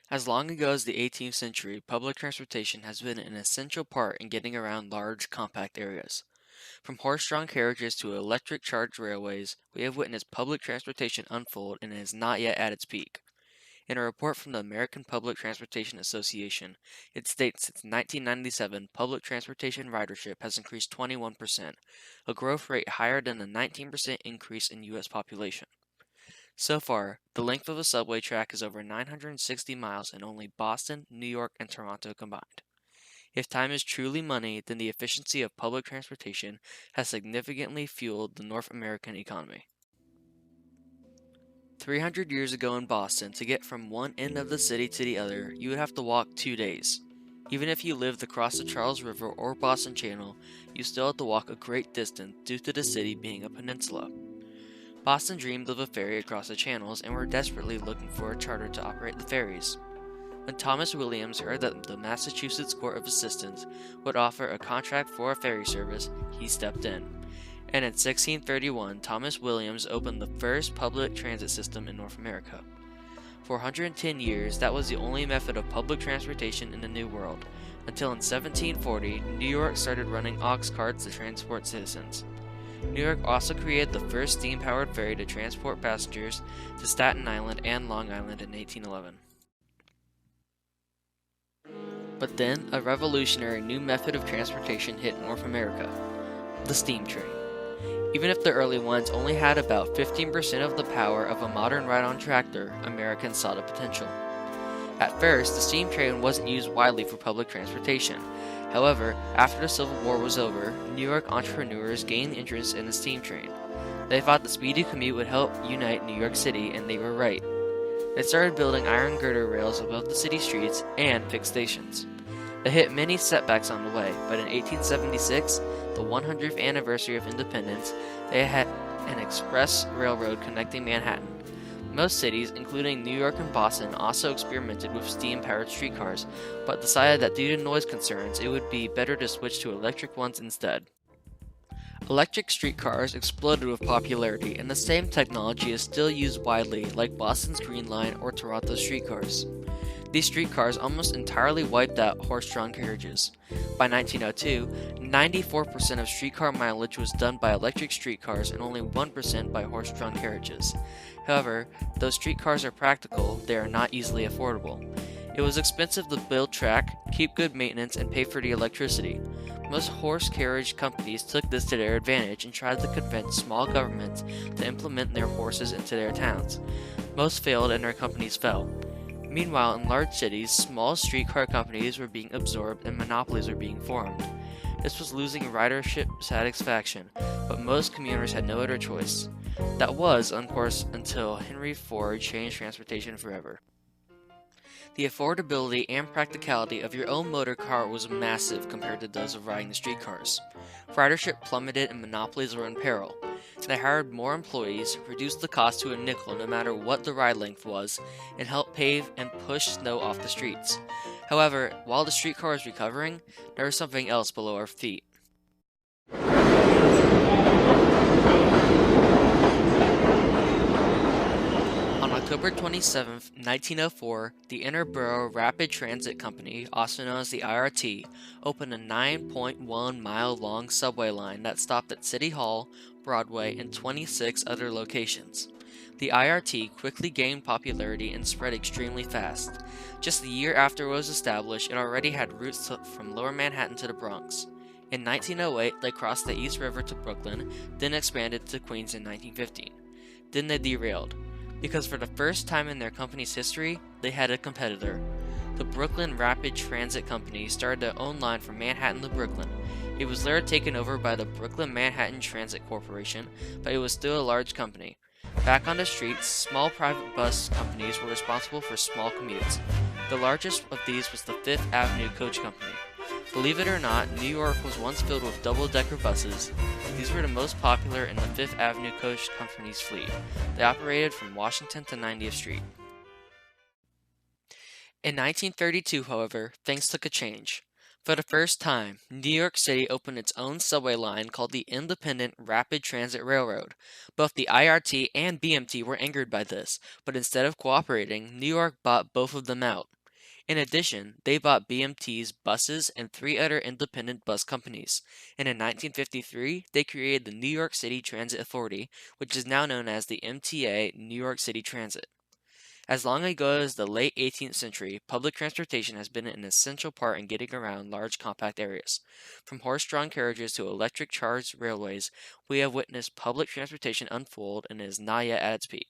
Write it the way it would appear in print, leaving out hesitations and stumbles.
As long ago as the 18th century, public transportation has been an essential part in getting around large, compact areas. From horse-drawn carriages to electric-charged railways, we have witnessed public transportation unfold and it is not yet at its peak. In a report from the American Public Transportation Association, it states since 1997, public transportation ridership has increased 21%, a growth rate higher than the 19% increase in U.S. population. So far, the length of a subway track is over 960 miles in only Boston, New York, and Toronto combined. If time is truly money, then the efficiency of public transportation has significantly fueled the North American economy. 300 years ago in Boston, to get from one end of the city to the other, you would have to walk 2 days. Even if you lived across the Charles River or Boston Channel, you still had to walk a great distance due to the city being a peninsula. Boston dreamed of a ferry across the channels and were desperately looking for a charter to operate the ferries. When Thomas Williams heard that the Massachusetts Court of Assistants would offer a contract for a ferry service, he stepped in. And in 1631, Thomas Williams opened the first public transit system in North America. For 110 years, that was the only method of public transportation in the New World, until in 1740, New York started running ox carts to transport citizens. New York also created the first steam-powered ferry to transport passengers to Staten Island and Long Island in 1811. But then, a revolutionary new method of transportation hit North America: the steam train. Even if the early ones only had about 15% of the power of a modern ride-on tractor, Americans saw the potential. At first, the steam train wasn't used widely for public transportation. However, after the Civil War was over, New York entrepreneurs gained interest in the steam train. They thought the speedy commute would help unite New York City, and they were right. They started building iron girder rails above the city streets and fixed stations. They hit many setbacks on the way, but in 1876, the 100th anniversary of independence, they had an express railroad connecting Manhattan. Most cities, including New York and Boston, also experimented with steam-powered streetcars, but decided that due to noise concerns, it would be better to switch to electric ones instead. Electric streetcars exploded with popularity, and the same technology is still used widely, like Boston's Green Line or Toronto's streetcars. These streetcars almost entirely wiped out horse-drawn carriages. By 1902, 94% of streetcar mileage was done by electric streetcars and only 1% by horse-drawn carriages. However, though streetcars are practical, they are not easily affordable. It was expensive to build track, keep good maintenance, and pay for the electricity. Most horse carriage companies took this to their advantage and tried to convince small governments to implement their horses into their towns. Most failed and their companies fell. Meanwhile, in large cities, small streetcar companies were being absorbed and monopolies were being formed. This was losing ridership satisfaction, but most commuters had no other choice. That was, of course, until Henry Ford changed transportation forever. The affordability and practicality of your own motor car was massive compared to those of riding the streetcars. Ridership plummeted and monopolies were in peril. They hired more employees, reduced the cost to a nickel no matter what the ride length was, and helped pave and push snow off the streets. However, while the streetcar was recovering, there was something else below our feet. On October 27, 1904, the Interborough Rapid Transit Company, also known as the IRT, opened a 9.1-mile-long subway line that stopped at City Hall, Broadway, and 26 other locations. The IRT quickly gained popularity and spread extremely fast. Just a year after it was established, it already had routes from Lower Manhattan to the Bronx. In 1908, they crossed the East River to Brooklyn, then expanded to Queens in 1915. Then they derailed, because for the first time in their company's history, they had a competitor. The Brooklyn Rapid Transit Company started their own line from Manhattan to Brooklyn. It was later taken over by the Brooklyn Manhattan Transit Corporation, but it was still a large company. Back on the streets, small private bus companies were responsible for small commutes. The largest of these was the Fifth Avenue Coach Company. Believe it or not, New York was once filled with double-decker buses. These were the most popular in the Fifth Avenue Coach Company's fleet. They operated from Washington to 90th Street. In 1932, however, things took a change. For the first time, New York City opened its own subway line called the Independent Rapid Transit Railroad. Both the IRT and BMT were angered by this, but instead of cooperating, New York bought both of them out. In addition, they bought BMT's buses and three other independent bus companies, and in 1953 they created the New York City Transit Authority, which is now known as the MTA New York City Transit. As long ago as the late 18th century, public transportation has been an essential part in getting around large compact areas. From horse-drawn carriages to electric charged railways, we have witnessed public transportation unfold and is not yet at its peak.